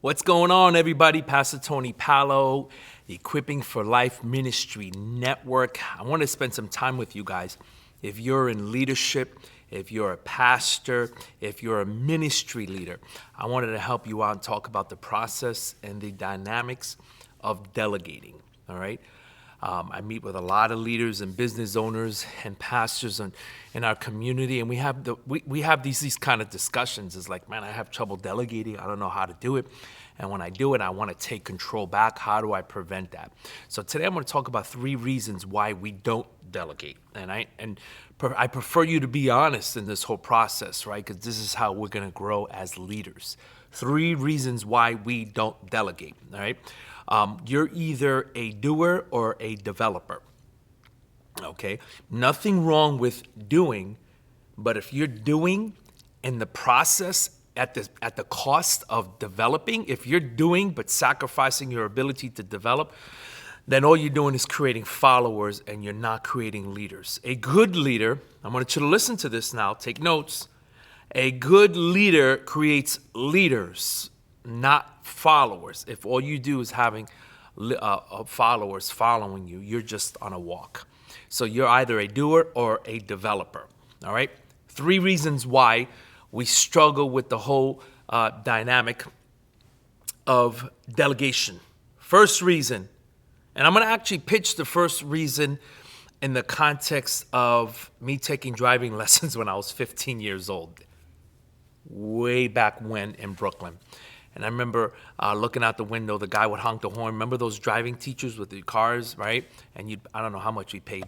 What's going on, everybody? Pastor Tony Palo, the Equipping for Life Ministry Network. I want to spend some time with you guys. If you're in leadership, if you're a pastor, if you're a ministry leader, I wanted to help you out and talk about the process and the dynamics of delegating, all right? I meet with a lot of leaders and business owners and pastors in our community, and we have these kind of discussions. It's like, man, I have trouble delegating. I don't know how to do it. And when I do it, I want to take control back. How do I prevent that? So today I'm going to talk about 3 reasons why we don't delegate. And I prefer you to be honest in this whole process, right? Because this is how we're going to grow as leaders. 3 reasons why we don't delegate, all right? You're either a doer or a developer, okay? Nothing wrong with doing, but if you're doing in the process at the cost of developing, if you're doing but sacrificing your ability to develop, then all you're doing is creating followers and you're not creating leaders. A good leader, I want you to listen to this now, take notes. A good leader creates leaders, not followers. If all you do is having followers following you, you're just on a walk. So you're either a doer or a developer, all right? 3 reasons why we struggle with the whole dynamic of delegation. First reason, and I'm going to actually pitch the first reason in the context of me taking driving lessons when I was 15 years old, way back when in Brooklyn. And I remember looking out the window, the guy would honk the horn. Remember those driving teachers with the cars, right? And I don't know how much he paid,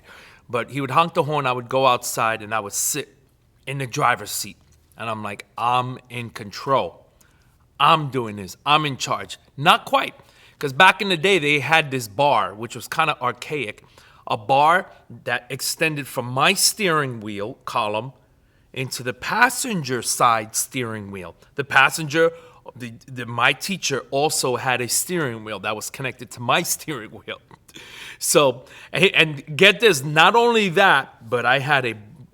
but he would honk the horn. I would go outside and I would sit in the driver's seat. And I'm like, I'm in control. I'm doing this. I'm in charge. Not quite. Because back in the day, they had this bar, which was kind of archaic. A bar that extended from my steering wheel column into the passenger side steering wheel. The passenger, my teacher also had a steering wheel that was connected to my steering wheel. So, and get this, not only that, but I had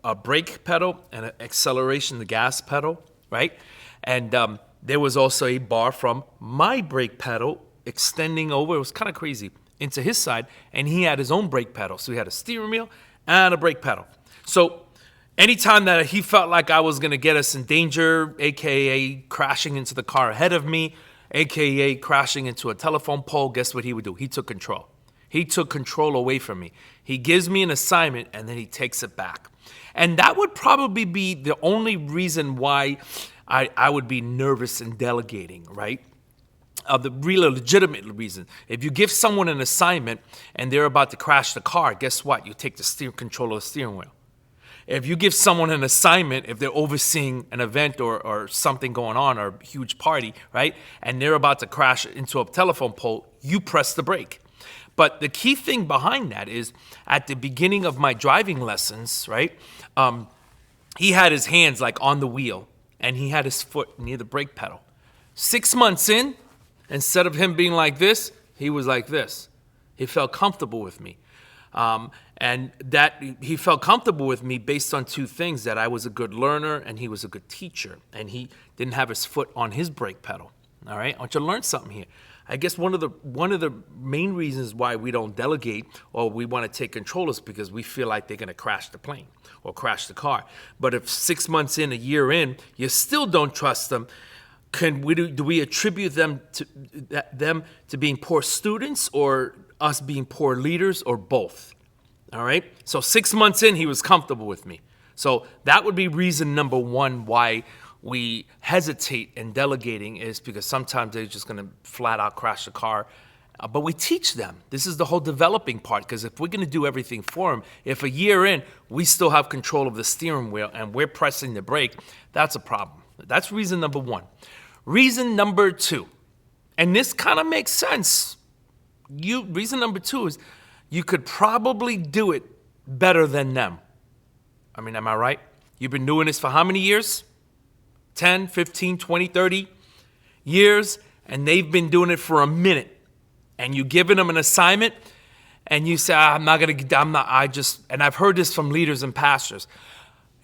a brake pedal and an acceleration, the gas pedal, right? And there was also a bar from my brake pedal extending over, it was kind of crazy, into his side, and he had his own brake pedal. So he had a steering wheel and a brake pedal. So anytime that he felt like I was going to get us in danger, aka crashing into the car ahead of me, aka crashing into a telephone pole, guess what he would do? He took control. He took control away from me. He gives me an assignment and then he takes it back. And that would probably be the only reason why I would be nervous in delegating, right? The real legitimate reason. If you give someone an assignment and they're about to crash the car, guess what? You take the control of the steering wheel. If you give someone an assignment, if they're overseeing an event or something going on or a huge party, right? And they're about to crash into a telephone pole, you press the brake. But the key thing behind that is at the beginning of my driving lessons, right? He had his hands like on the wheel and he had his foot near the brake pedal. 6 months in, instead of him being like this, he was like this. He felt comfortable with me. And that he felt comfortable with me based on 2 things, that I was a good learner and he was a good teacher. And he didn't have his foot on his brake pedal. All right, I want you to learn something here. I guess one of the main reasons why we don't delegate or we want to take control is because we feel like they're going to crash the plane or crash the car. But if 6 months in, a year in, you still don't trust them, do we attribute them to being poor students or us being poor leaders or both? All right. So 6 months in, he was comfortable with me. So that would be reason number 1 why we hesitate in delegating, is because sometimes they're just going to flat out crash the car. But we teach them. This is the whole developing part, because if we're going to do everything for them, if a year in, we still have control of the steering wheel and we're pressing the brake, that's a problem. That's reason number 1. Reason number 2, and this kind of makes sense. Reason number 2 is you could probably do it better than them. I mean, am I right? You've been doing this for how many years? 10, 15, 20, 30 years, and they've been doing it for a minute. And you giving them an assignment, and you say, and I've heard this from leaders and pastors.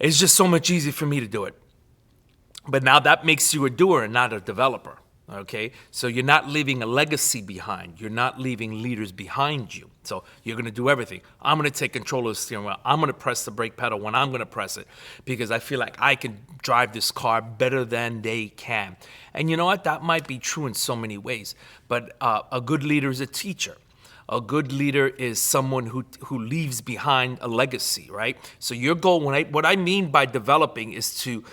It's just so much easier for me to do it. But now that makes you a doer and not a developer. Okay, so you're not leaving a legacy behind. You're not leaving leaders behind you. So you're going to do everything. I'm going to take control of the steering wheel. I'm going to press the brake pedal when I'm going to press it because I feel like I can drive this car better than they can. And you know what? That might be true in so many ways. But a good leader is a teacher. A good leader is someone who leaves behind a legacy, right? So your goal, what I mean by developing is to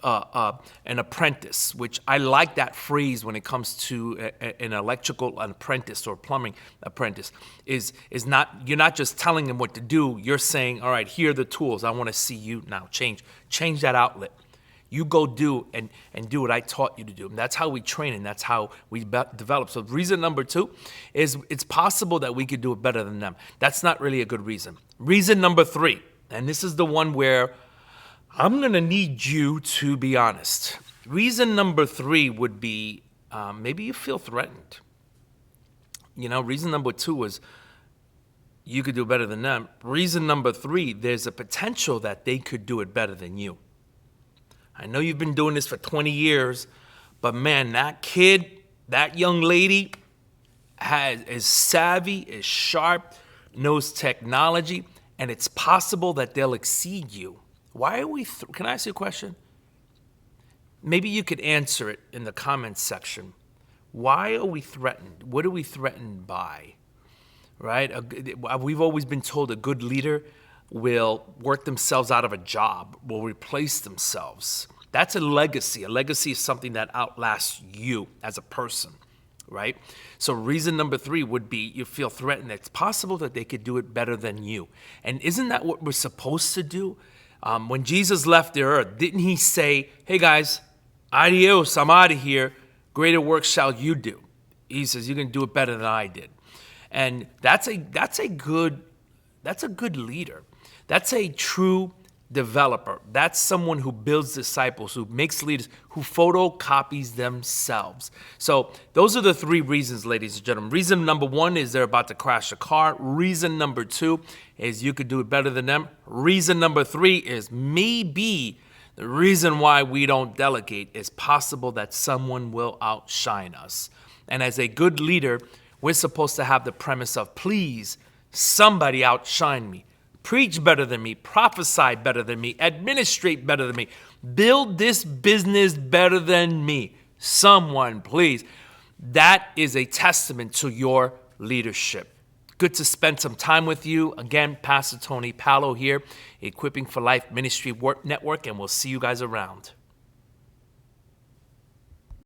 an apprentice, which I like that phrase when it comes to an electrical apprentice or plumbing apprentice, is not, you're not just telling them what to do, you're saying, all right, here are the tools, I want to see you now change that outlet. You go do and do what I taught you to do. And that's how we train and that's how we develop. So reason number 2 is it's possible that we could do it better than them. That's not really a good reason. Reason number 3, and this is the one where I'm going to need you to be honest. Reason number 3 would be maybe you feel threatened. You know, reason number 2 was you could do it better than them. Reason number 3, there's a potential that they could do it better than you. I know you've been doing this for 20 years, but man, that kid, that young lady is savvy, is sharp, knows technology, and it's possible that they'll exceed you. Why are we, can I ask you a question? Maybe you could answer it in the comments section. Why are we threatened? What are we threatened by? Right? We've always been told a good leader will work themselves out of a job, will replace themselves. That's a legacy. A legacy is something that outlasts you as a person, right? So reason number 3 would be you feel threatened. It's possible that they could do it better than you. And isn't that what we're supposed to do? When Jesus left the earth, didn't he say, hey guys, adios, I'm out of here. Greater work shall you do. He says, you can do it better than I did. And that's a good leader. That's a true developer. That's someone who builds disciples, who makes leaders, who photocopies themselves. So those are the 3 reasons, ladies and gentlemen. Reason number 1 is they're about to crash a car. Reason number 2 is you could do it better than them. Reason number 3 is maybe the reason why we don't delegate is possible that someone will outshine us. And as a good leader, we're supposed to have the premise of, please, somebody outshine me. Preach better than me, prophesy better than me, administrate better than me, build this business better than me. Someone, please. That is a testament to your leadership. Good to spend some time with you. Again, Pastor Tony Palo here, Equipping for Life Ministry Network, and we'll see you guys around.